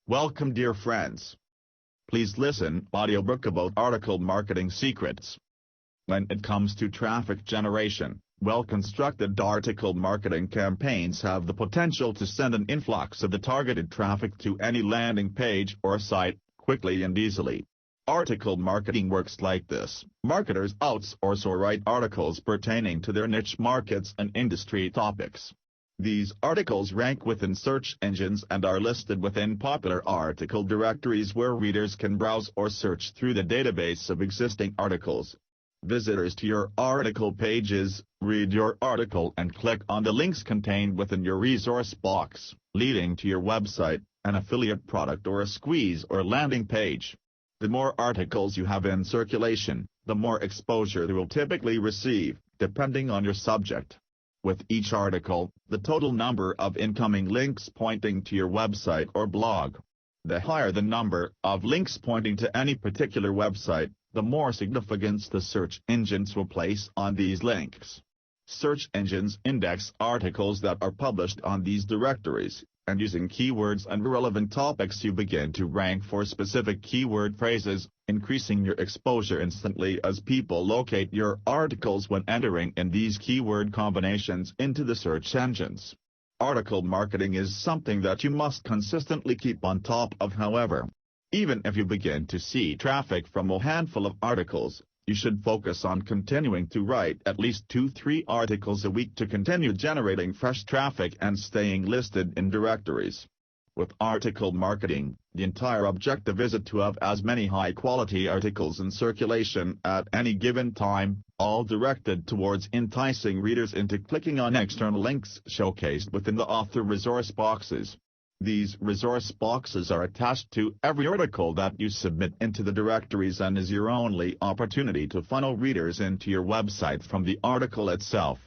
Welcome dear friends. Please listen audiobook about article marketing secrets. When it comes to traffic generation, well-constructed article marketing campaigns have the potential to send an influx of the targeted traffic to any landing page or site, quickly and easily. Article marketing works like this. Marketers outsource or write articles pertaining to their niche markets and industry topics. These articles rank within search engines and are listed within popular article directories where readers can browse or search through the database of existing articles. Visitors to your article pages read your article and click on the links contained within your resource box, leading to your website, an affiliate product or a squeeze or landing page. The more articles you have in circulation, the more exposure they will typically receive, depending on your subject. With each article, the total number of incoming links pointing to your website or blog. The higher the number of links pointing to any particular website, the more significance the search engines will place on these links. Search engines index articles that are published on these directories, and using keywords and relevant topics you begin to rank for specific keyword phrases, increasing your exposure instantly as people locate your articles when entering in these keyword combinations into the search engines. Article marketing is something that you must consistently keep on top of, however. Even if you begin to see traffic from a handful of articles, you should focus on continuing to write at least 2-3 articles a week to continue generating fresh traffic and staying listed in directories. With article marketing, the entire objective is to have as many high-quality articles in circulation at any given time, all directed towards enticing readers into clicking on external links showcased within the author resource boxes. These resource boxes are attached to every article that you submit into the directories and is your only opportunity to funnel readers into your website from the article itself.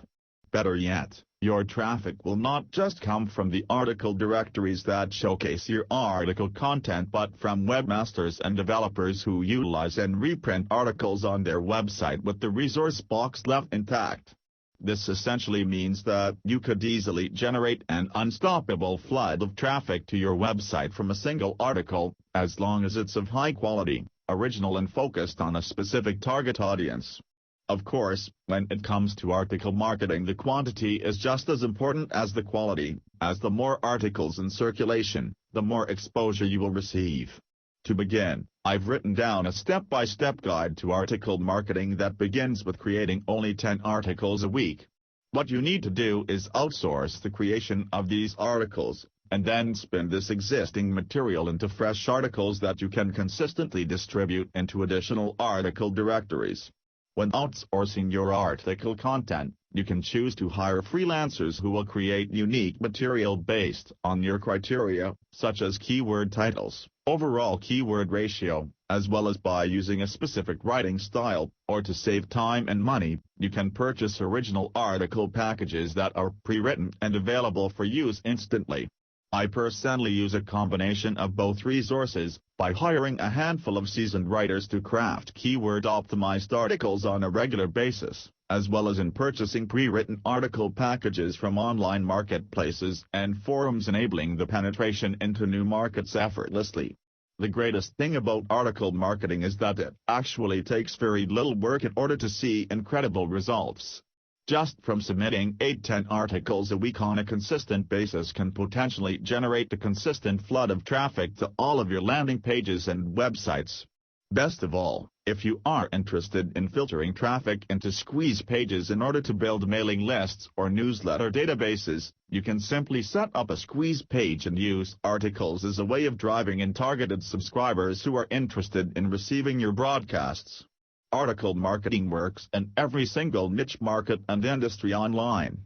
Better yet, your traffic will not just come from the article directories that showcase your article content but from webmasters and developers who utilize and reprint articles on their website with the resource box left intact. This essentially means that you could easily generate an unstoppable flood of traffic to your website from a single article, as long as it's of high quality, original and focused on a specific target audience. Of course, when it comes to article marketing, the quantity is just as important as the quality, as the more articles in circulation, the more exposure you will receive. To begin, I've written down a step-by-step guide to article marketing that begins with creating only 10 articles a week. What you need to do is outsource the creation of these articles, and then spin this existing material into fresh articles that you can consistently distribute into additional article directories. When outsourcing your article content, you can choose to hire freelancers who will create unique material based on your criteria, such as keyword titles, overall keyword ratio, as well as by using a specific writing style, or to save time and money, you can purchase original article packages that are pre-written and available for use instantly. I personally use a combination of both resources, by hiring a handful of seasoned writers to craft keyword-optimized articles on a regular basis, as well as in purchasing pre-written article packages from online marketplaces and forums, enabling the penetration into new markets effortlessly. The greatest thing about article marketing is that it actually takes very little work in order to see incredible results. Just from submitting 8-10 articles a week on a consistent basis can potentially generate a consistent flood of traffic to all of your landing pages and websites. Best of all, if you are interested in filtering traffic into squeeze pages in order to build mailing lists or newsletter databases, you can simply set up a squeeze page and use articles as a way of driving in targeted subscribers who are interested in receiving your broadcasts. Article marketing works in every single niche market and industry online.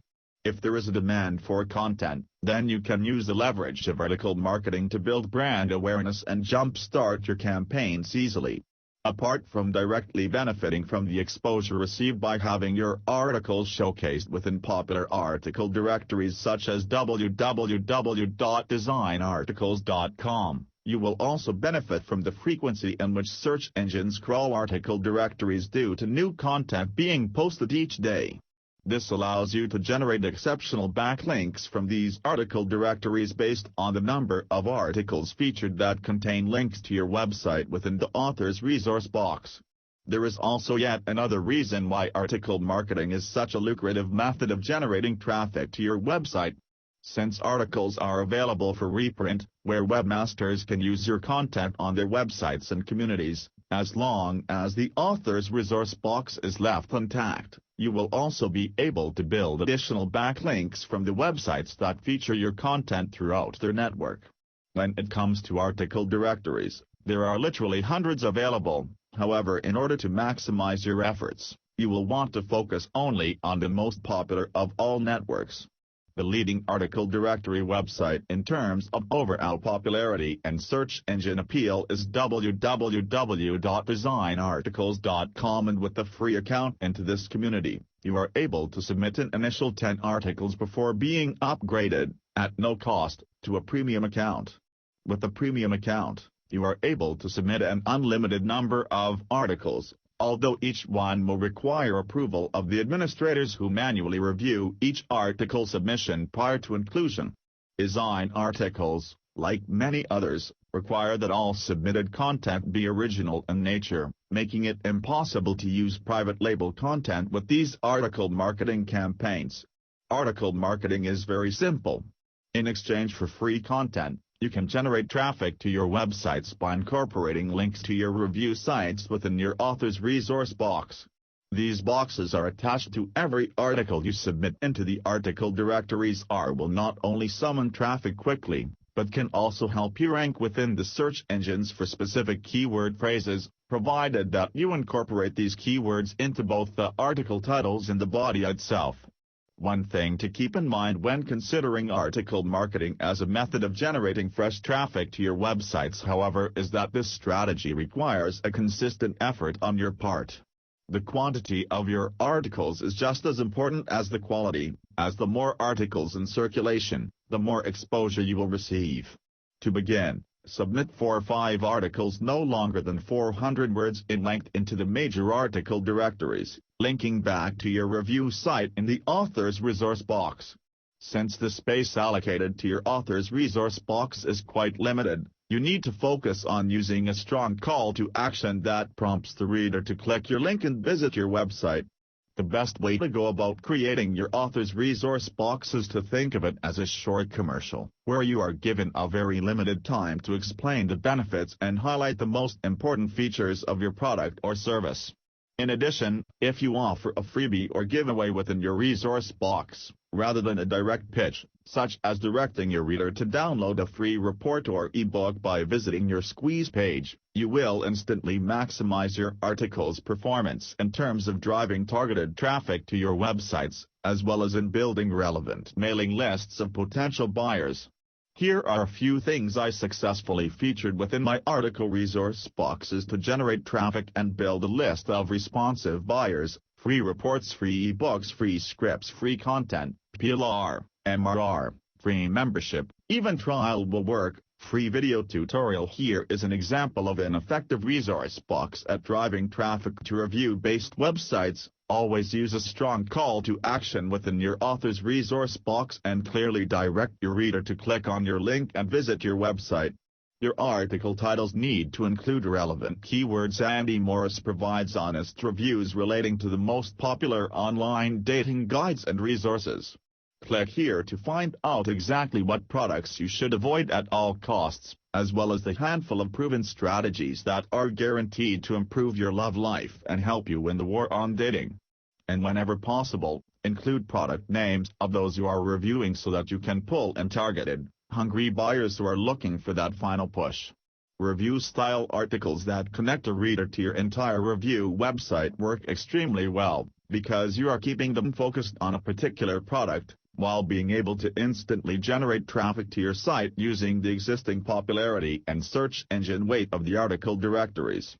If there is a demand for content, then you can use the leverage of article marketing to build brand awareness and jumpstart your campaigns easily. Apart from directly benefiting from the exposure received by having your articles showcased within popular article directories such as www.designarticles.com, you will also benefit from the frequency in which search engines crawl article directories due to new content being posted each day. This allows you to generate exceptional backlinks from these article directories based on the number of articles featured that contain links to your website within the author's resource box. There is also yet another reason why article marketing is such a lucrative method of generating traffic to your website. Since articles are available for reprint, where webmasters can use your content on their websites and communities, as long as the author's resource box is left intact, you will also be able to build additional backlinks from the websites that feature your content throughout their network. When it comes to article directories, there are literally hundreds available. However, in order to maximize your efforts, you will want to focus only on the most popular of all networks. The leading article directory website in terms of overall popularity and search engine appeal is www.designarticles.com, and with a free account into this community, you are able to submit an initial 10 articles before being upgraded, at no cost, to a premium account. With a premium account, you are able to submit an unlimited number of articles, although each one will require approval of the administrators who manually review each article submission prior to inclusion. Design articles, like many others, require that all submitted content be original in nature, making it impossible to use private label content with these article marketing campaigns. Article marketing is very simple. In exchange for free content, you can generate traffic to your websites by incorporating links to your review sites within your author's resource box. These boxes are attached to every article you submit into the article directories. Will not only summon traffic quickly, but can also help you rank within the search engines for specific keyword phrases, provided that you incorporate these keywords into both the article titles and the body itself. One thing to keep in mind when considering article marketing as a method of generating fresh traffic to your websites, however, is that this strategy requires a consistent effort on your part. The quantity of your articles is just as important as the quality, as the more articles in circulation, the more exposure you will receive. To begin, submit 4 or 5 articles no longer than 400 words in length into the major article directories, linking back to your review site in the author's resource box. Since the space allocated to your author's resource box is quite limited, you need to focus on using a strong call to action that prompts the reader to click your link and visit your website. The best way to go about creating your author's resource box is to think of it as a short commercial, where you are given a very limited time to explain the benefits and highlight the most important features of your product or service. In addition, if you offer a freebie or giveaway within your resource box, rather than a direct pitch, such as directing your reader to download a free report or ebook by visiting your squeeze page, you will instantly maximize your article's performance in terms of driving targeted traffic to your websites, as well as in building relevant mailing lists of potential buyers. Here are a few things I successfully featured within my article resource boxes to generate traffic and build a list of responsive buyers: free reports, free ebooks, free scripts, free content, PLR, MRR, free membership, even trial will work, free video tutorial. Here is an example of an effective resource box at driving traffic to review-based websites. Always use a strong call to action within your author's resource box and clearly direct your reader to click on your link and visit your website. Your article titles need to include relevant keywords. Andy Morris provides honest reviews relating to the most popular online dating guides and resources. Click here to find out exactly what products you should avoid at all costs, as well as the handful of proven strategies that are guaranteed to improve your love life and help you win the war on dating. And whenever possible, include product names of those you are reviewing so that you can pull in targeted, hungry buyers who are looking for that final push. Review-style articles that connect a reader to your entire review website work extremely well, because you are keeping them focused on a particular product, while being able to instantly generate traffic to your site using the existing popularity and search engine weight of the article directories.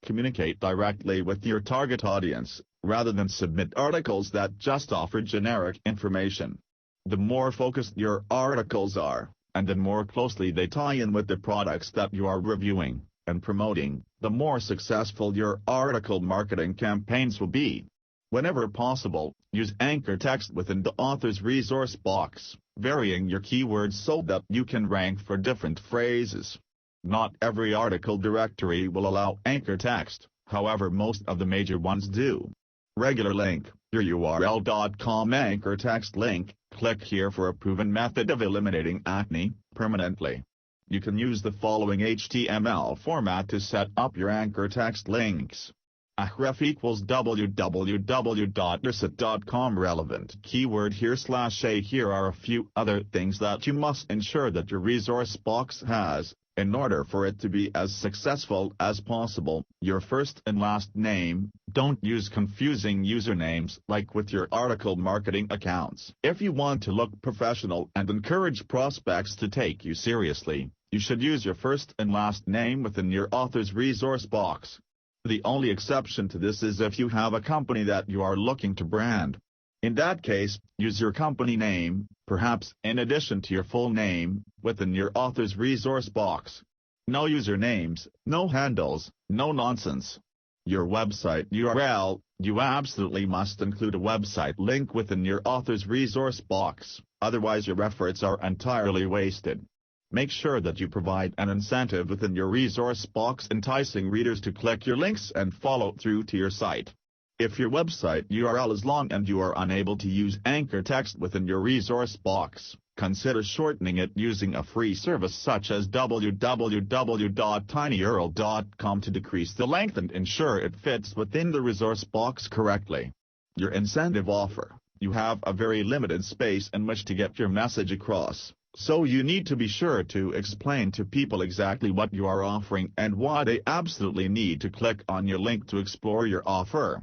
Communicate directly with your target audience, rather than submit articles that just offer generic information. The more focused your articles are, and the more closely they tie in with the products that you are reviewing and promoting, the more successful your article marketing campaigns will be. Whenever possible, use anchor text within the author's resource box, varying your keywords so that you can rank for different phrases. Not every article directory will allow anchor text, however most of the major ones do. Regular link, your url.com anchor text link. Click here for a proven method of eliminating acne permanently. You can use the following HTML format to set up your anchor text links. href equals www.reset.com relevant keyword here /a. Here are a few other things that you must ensure that your resource box has, in order for it to be as successful as possible. Your first and last name. Don't use confusing usernames like with your article marketing accounts. If you want to look professional and encourage prospects to take you seriously, you should use your first and last name within your author's resource box. The only exception to this is if you have a company that you are looking to brand. In that case, use your company name, perhaps in addition to your full name, within your author's resource box. No usernames, no handles, no nonsense. Your website URL. You absolutely must include a website link within your author's resource box, otherwise your efforts are entirely wasted. Make sure that you provide an incentive within your resource box enticing readers to click your links and follow through to your site. If your website URL is long and you are unable to use anchor text within your resource box, consider shortening it using a free service such as www.tinyurl.com to decrease the length and ensure it fits within the resource box correctly. Your incentive offer. You have a very limited space in which to get your message across, so you need to be sure to explain to people exactly what you are offering and why they absolutely need to click on your link to explore your offer.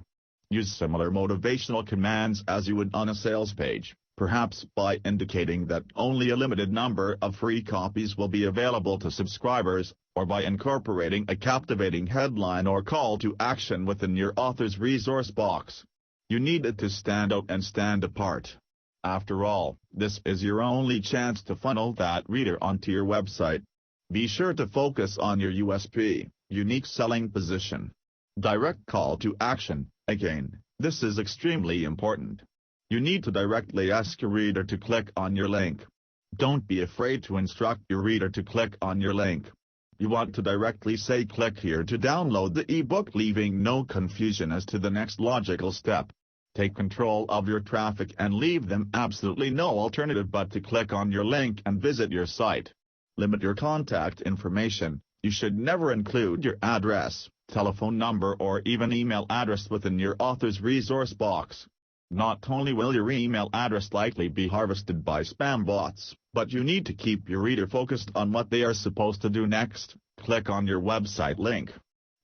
Use similar motivational commands as you would on a sales page, perhaps by indicating that only a limited number of free copies will be available to subscribers, or by incorporating a captivating headline or call to action within your author's resource box. You need it to stand out and stand apart. After all, this is your only chance to funnel that reader onto your website. Be sure to focus on your USP, unique selling position. Direct call to action. Again, this is extremely important. You need to directly ask your reader to click on your link. Don't be afraid to instruct your reader to click on your link. You want to directly say click here to download the ebook, leaving no confusion as to the next logical step. Take control of your traffic and leave them absolutely no alternative but to click on your link and visit your site. Limit your contact information. You should never include your address, telephone number or even email address within your author's resource box. Not only will your email address likely be harvested by spam bots, but you need to keep your reader focused on what they are supposed to do next. Click on your website link.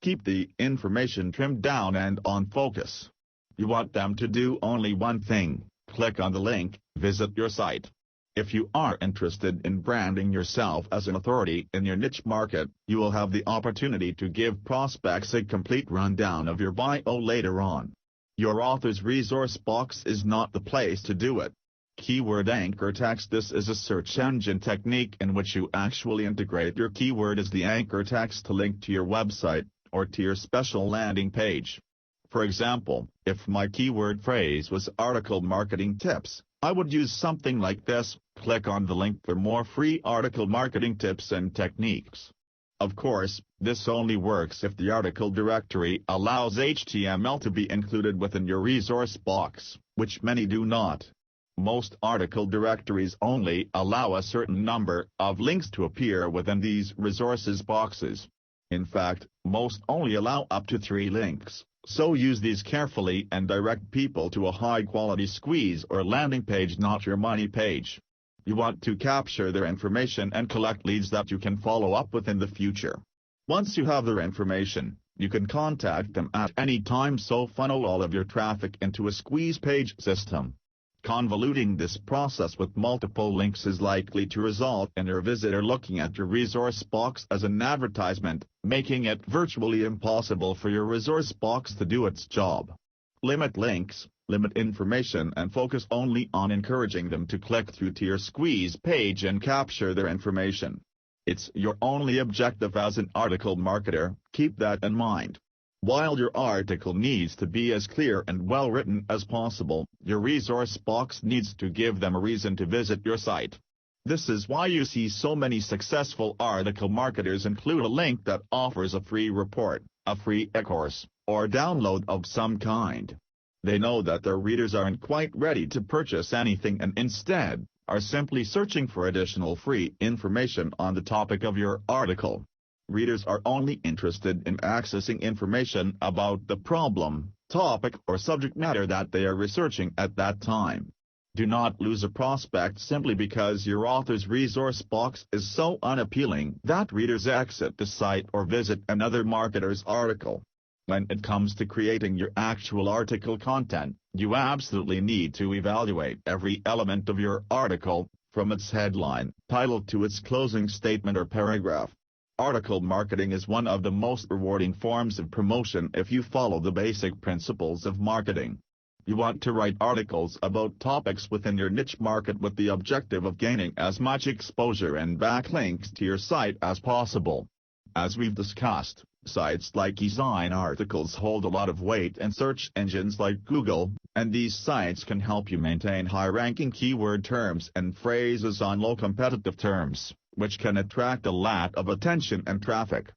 Keep the information trimmed down and on focus. You want them to do only one thing: click on the link, visit your site. If you are interested in branding yourself as an authority in your niche market, you will have the opportunity to give prospects a complete rundown of your bio later on. Your author's resource box is not the place to do it. Keyword anchor text. This is a search engine technique in which you actually integrate your keyword as the anchor text to link to your website, or to your special landing page. For example, if my keyword phrase was article marketing tips, I would use something like this: click on the link for more free article marketing tips and techniques. Of course, this only works if the article directory allows HTML to be included within your resource box, which many do not. Most article directories only allow a certain number of links to appear within these resources boxes. In fact, most only allow up to 3 links. So use these carefully and direct people to a high-quality squeeze or landing page, not your money page. You want to capture their information and collect leads that you can follow up with in the future. Once you have their information, you can contact them at any time, so funnel all of your traffic into a squeeze page system. Convoluting this process with multiple links is likely to result in your visitor looking at your resource box as an advertisement, making it virtually impossible for your resource box to do its job. Limit links, limit information, and focus only on encouraging them to click through to your squeeze page and capture their information. It's your only objective as an article marketer. Keep that in mind. While your article needs to be as clear and well written as possible, your resource box needs to give them a reason to visit your site. This is why you see so many successful article marketers include a link that offers a free report, a free e-course, or download of some kind. They know that their readers aren't quite ready to purchase anything and instead are simply searching for additional free information on the topic of your article. Readers are only interested in accessing information about the problem, topic, or subject matter that they are researching at that time. Do not lose a prospect simply because your author's resource box is so unappealing that readers exit the site or visit another marketer's article. When it comes to creating your actual article content, you absolutely need to evaluate every element of your article, from its headline, title to its closing statement or paragraph. Article marketing is one of the most rewarding forms of promotion if you follow the basic principles of marketing. You want to write articles about topics within your niche market with the objective of gaining as much exposure and backlinks to your site as possible. As we've discussed, sites like design articles hold a lot of weight in search engines like Google, and these sites can help you maintain high-ranking keyword terms and phrases on low competitive terms, which can attract a lot of attention and traffic.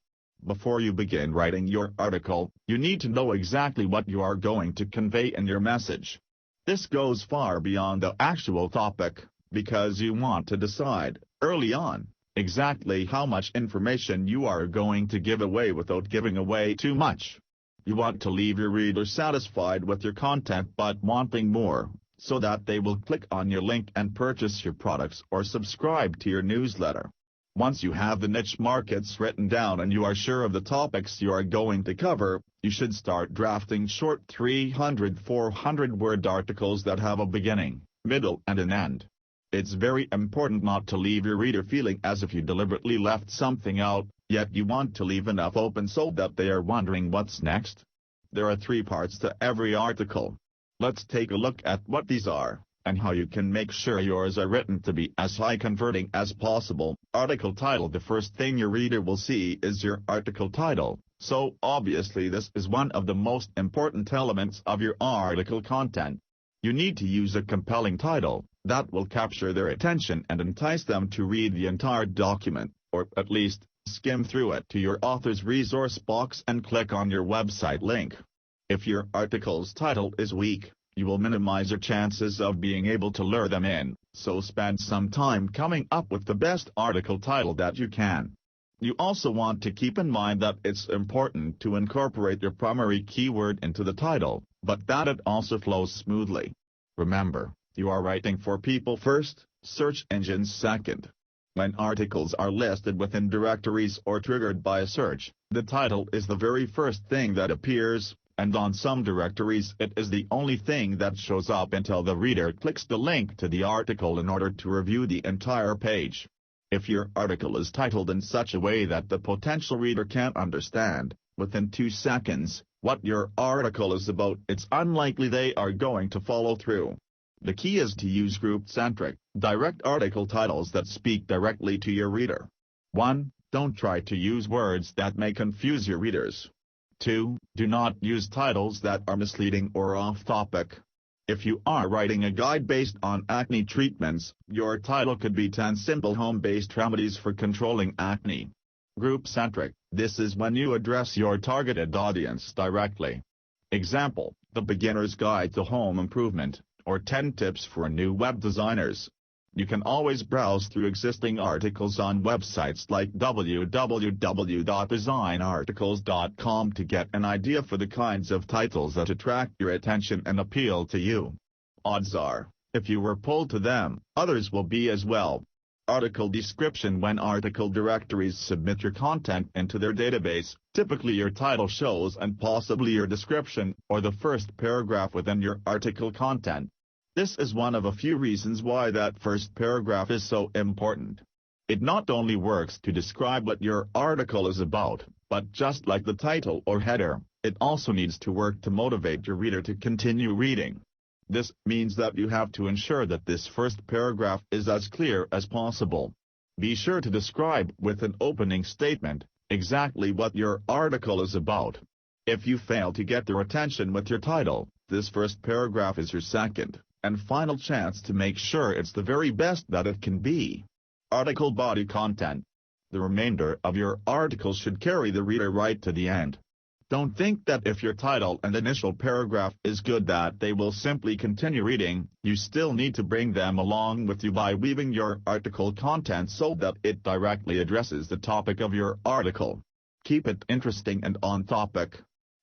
Before you begin writing your article, you need to know exactly what you are going to convey in your message. This goes far beyond the actual topic, because you want to decide, early on, exactly how much information you are going to give away without giving away too much. You want to leave your reader satisfied with your content but wanting more, so that they will click on your link and purchase your products or subscribe to your newsletter. Once you have the niche markets written down and you are sure of the topics you are going to cover, you should start drafting short 300-400 word articles that have a beginning, middle and an end. It's very important not to leave your reader feeling as if you deliberately left something out, yet you want to leave enough open so that they are wondering what's next. There are 3 parts to every article. Let's take a look at what these are, and how you can make sure yours are written to be as high converting as possible. Article title. The first thing your reader will see is your article title, so obviously this is one of the most important elements of your article content. You need to use a compelling title that will capture their attention and entice them to read the entire document, or at least skim through it to your author's resource box and click on your website link. If your article's title is weak, you will minimize your chances of being able to lure them in, so spend some time coming up with the best article title that you can. You also want to keep in mind that it's important to incorporate your primary keyword into the title, but that it also flows smoothly. Remember, you are writing for people first, search engines second. When articles are listed within directories or triggered by a search, the title is the very first thing that appears, and on some directories it is the only thing that shows up until the reader clicks the link to the article in order to review the entire page. If your article is titled in such a way that the potential reader can't understand, within 2 seconds, what your article is about, it's unlikely they are going to follow through. The key is to use group-centric, direct article titles that speak directly to your reader. 1. Don't try to use words that may confuse your readers. 2. Do not use titles that are misleading or off-topic. If you are writing a guide based on acne treatments, your title could be 10 simple home-based remedies for controlling acne. Group-centric. This is when you address your targeted audience directly. Example, The Beginner's Guide to Home Improvement, or 10 Tips for New Web Designers. You can always browse through existing articles on websites like www.designarticles.com to get an idea for the kinds of titles that attract your attention and appeal to you. Odds are, if you were pulled to them, others will be as well. Article description. When article directories submit your content into their database, typically your title shows and possibly your description, or the first paragraph within your article content. This is one of a few reasons why that first paragraph is so important. It not only works to describe what your article is about, but just like the title or header, it also needs to work to motivate your reader to continue reading. This means that you have to ensure that this first paragraph is as clear as possible. Be sure to describe with an opening statement exactly what your article is about. If you fail to get their attention with your title, this first paragraph is your second and final chance to make sure it's the very best that it can be. Article body content. The remainder of your article should carry the reader right to the end. Don't think that if your title and initial paragraph is good that they will simply continue reading. You still need to bring them along with you by weaving your article content so that it directly addresses the topic of your article. Keep it interesting and on topic.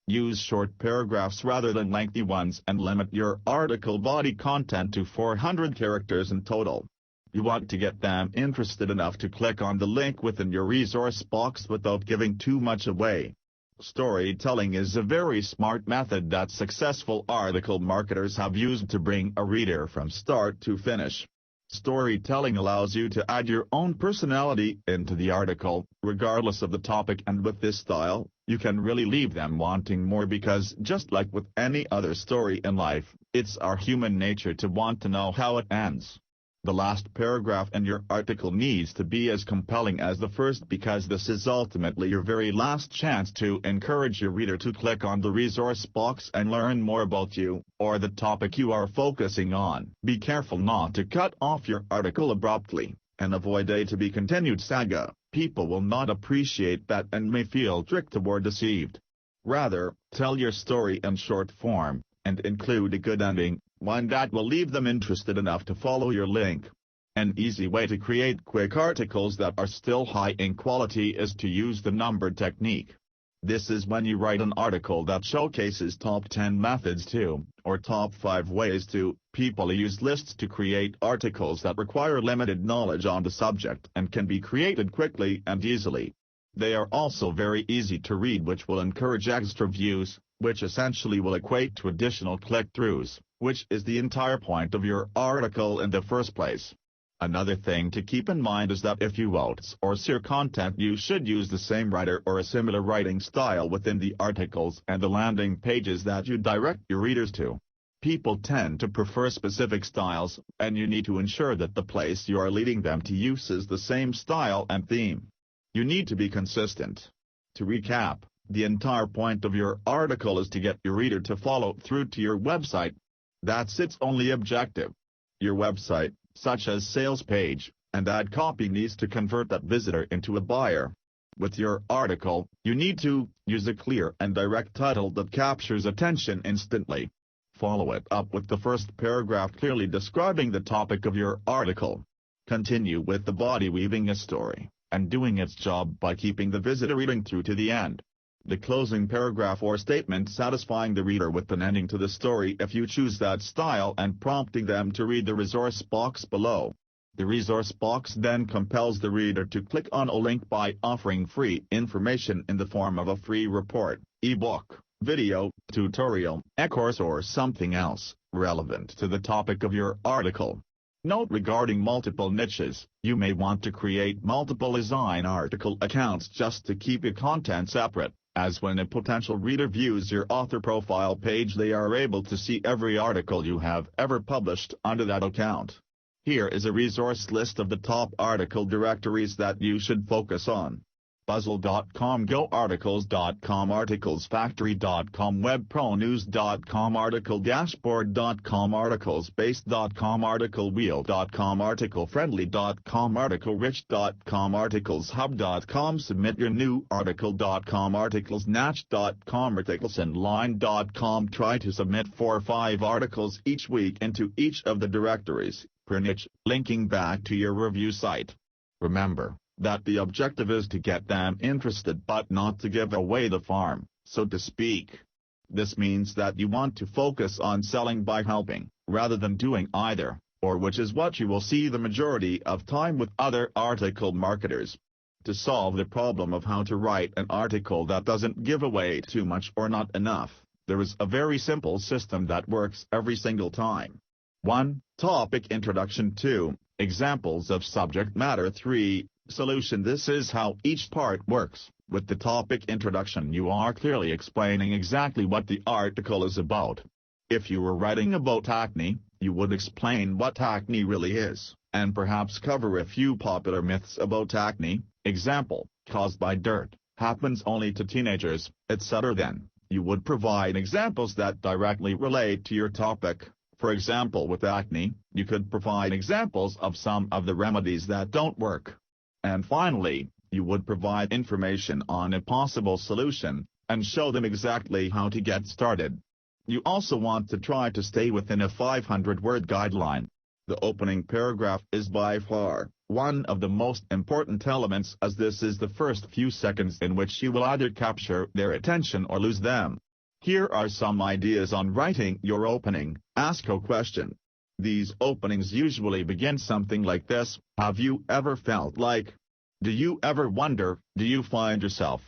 Use short paragraphs rather than lengthy ones and limit your article body content to 400 characters in total. You want to get them interested enough to click on the link within your resource box without giving too much away. Storytelling is a very smart method that successful article marketers have used to bring a reader from start to finish. Storytelling allows you to add your own personality into the article, regardless of the topic, and with this style, you can really leave them wanting more because just like with any other story in life, it's our human nature to want to know how it ends. The last paragraph in your article needs to be as compelling as the first because this is ultimately your very last chance to encourage your reader to click on the resource box and learn more about you or the topic you are focusing on. Be careful not to cut off your article abruptly and avoid a to be continued saga. People will not appreciate that and may feel tricked or deceived. Rather, tell your story in short form and include a good ending, one that will leave them interested enough to follow your link. An easy way to create quick articles that are still high in quality is to use the numbered technique. This is when you write an article that showcases top 10 methods to, or top 5 ways to. People use lists to create articles that require limited knowledge on the subject and can be created quickly and easily. They are also very easy to read, which will encourage extra views, which essentially will equate to additional click-throughs, which is the entire point of your article in the first place. Another thing to keep in mind is that if you outsource your content, you should use the same writer or a similar writing style within the articles and the landing pages that you direct your readers to. People tend to prefer specific styles, and you need to ensure that the place you are leading them to uses the same style and theme. You need to be consistent. To recap, the entire point of your article is to get your reader to follow through to your website. That's its only objective. Your website, such as sales page and ad copy, needs to convert that visitor into a buyer. With your article, you need to use a clear and direct title that captures attention instantly. Follow it up with the first paragraph clearly describing the topic of your article. Continue with the body weaving a story and doing its job by keeping the visitor reading through to the end. The closing paragraph or statement satisfying the reader with an ending to the story if you choose that style and prompting them to read the resource box below. The resource box then compels the reader to click on a link by offering free information in the form of a free report, ebook, video, tutorial, e-course or something else relevant to the topic of your article. Note regarding multiple niches, you may want to create multiple design article accounts just to keep your content separate, as when a potential reader views your author profile page they are able to see every article you have ever published under that account. Here is a resource list of the top article directories that you should focus on. Puzzle.com, GoArticles.com, ArticlesFactory.com, WebProNews.com, ArticleDashboard.com, ArticleSpace.com, ArticleWheel.com, ArticleFriendly.com, ArticleRich.com, ArticlesHub.com, Submit Your New Article.com, ArticlesNatch.com, ArticlesInline.com. Try to submit 4 or 5 articles each week into each of the directories, per niche, linking back to your review site. Remember that the objective is to get them interested but not to give away the farm, so to speak. This means that you want to focus on selling by helping, rather than doing either, or which is what you will see the majority of time with other article marketers. To solve the problem of how to write an article that doesn't give away too much or not enough, there is a very simple system that works every single time. 1. Topic introduction. 2. Examples of subject matter. 3. Solution. This is how each part works. With the topic introduction, you are clearly explaining exactly what the article is about. If you were writing about acne, you would explain what acne really is, and perhaps cover a few popular myths about acne, example, caused by dirt, happens only to teenagers, etc. Then, You would provide examples that directly relate to your topic. For example, with acne, you could provide examples of some of the remedies that don't work. And finally, you would provide information on a possible solution, and show them exactly how to get started. You also want to try to stay within a 500-word guideline. The opening paragraph is by far one of the most important elements, as this is the first few seconds in which you will either capture their attention or lose them. Here are some ideas on writing your opening. Ask a question. These openings usually begin something like this: have you ever felt like? Do you ever wonder? Do you find yourself?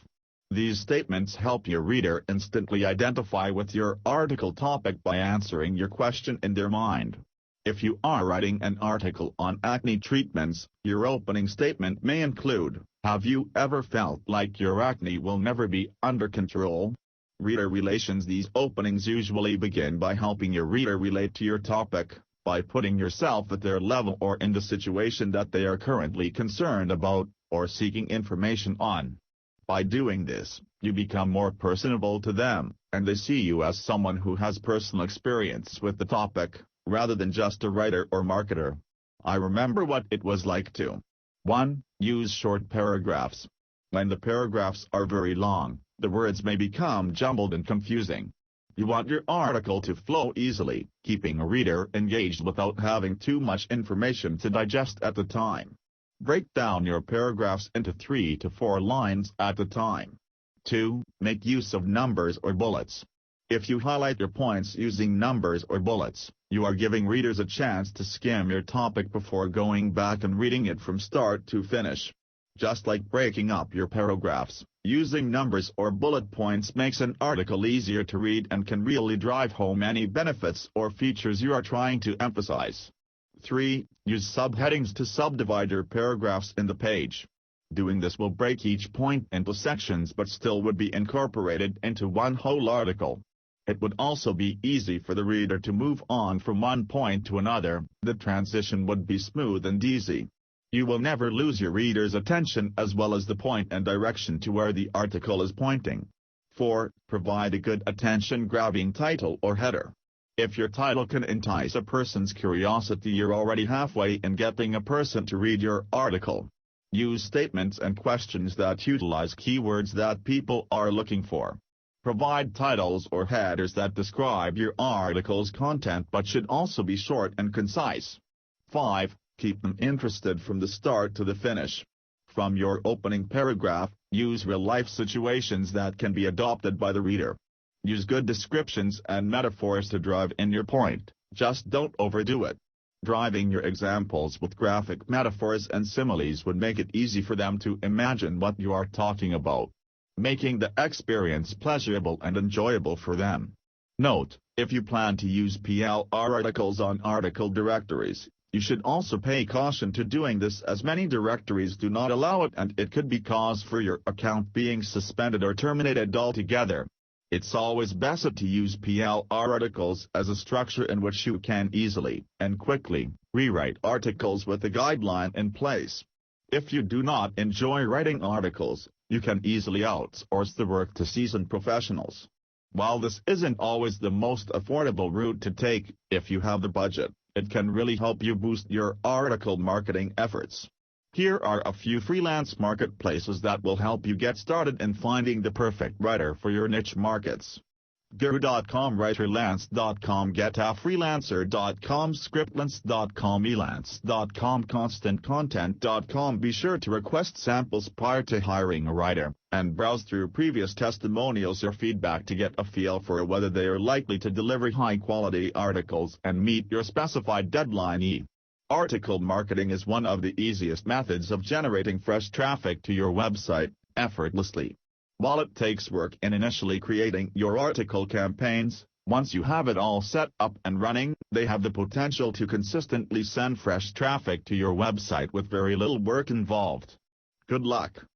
These statements help your reader instantly identify with your article topic by answering your question in their mind. If you are writing an article on acne treatments, your opening statement may include, have you ever felt like your acne will never be under control? Reader relations. These openings usually begin by helping your reader relate to your topic, by putting yourself at their level or in the situation that they are currently concerned about, or seeking information on. By doing this, you become more personable to them, and they see you as someone who has personal experience with the topic, rather than just a writer or marketer. I remember what it was like to 1. Use short paragraphs. When the paragraphs are very long, the words may become jumbled and confusing. You want your article to flow easily, keeping a reader engaged without having too much information to digest at the time. Break down your paragraphs into 3 to 4 lines at a time. 2. Make use of numbers or bullets. If you highlight your points using numbers or bullets, you are giving readers a chance to skim your topic before going back and reading it from start to finish. Just like breaking up your paragraphs, using numbers or bullet points makes an article easier to read and can really drive home any benefits or features you are trying to emphasize. 3. Use subheadings to subdivide your paragraphs in the page. Doing this will break each point into sections but still would be incorporated into one whole article. It would also be easy for the reader to move on from one point to another. The transition would be smooth and easy. You will never lose your reader's attention as well as the point and direction to where the article is pointing. 4. Provide a good attention-grabbing title or header. If your title can entice a person's curiosity, you're already halfway in getting a person to read your article. Use statements and questions that utilize keywords that people are looking for. Provide titles or headers that describe your article's content but should also be short and concise. 5. Keep them interested from the start to the finish. From your opening paragraph, use real-life situations that can be adopted by the reader. Use good descriptions and metaphors to drive in your point, just don't overdo it. Driving your examples with graphic metaphors and similes would make it easy for them to imagine what you are talking about, making the experience pleasurable and enjoyable for them. Note, if you plan to use PLR articles on article directories, you should also pay caution to doing this, as many directories do not allow it and it could be cause for your account being suspended or terminated altogether. It's always best to use PLR articles as a structure in which you can easily and quickly rewrite articles with a guideline in place. If you do not enjoy writing articles, you can easily outsource the work to seasoned professionals. While this isn't always the most affordable route to take, if you have the budget, it can really help you boost your article marketing efforts. Here are a few freelance marketplaces that will help you get started in finding the perfect writer for your niche markets. Guru.com, Writerlance.com, GetAFreelancer.com, Scriptlance.com, Elance.com, ConstantContent.com. Be sure to request samples prior to hiring a writer, and browse through previous testimonials or feedback to get a feel for whether they are likely to deliver high-quality articles and meet your specified deadline. Article marketing is one of the easiest methods of generating fresh traffic to your website, effortlessly. While it takes work in initially creating your article campaigns, once you have it all set up and running, they have the potential to consistently send fresh traffic to your website with very little work involved. Good luck!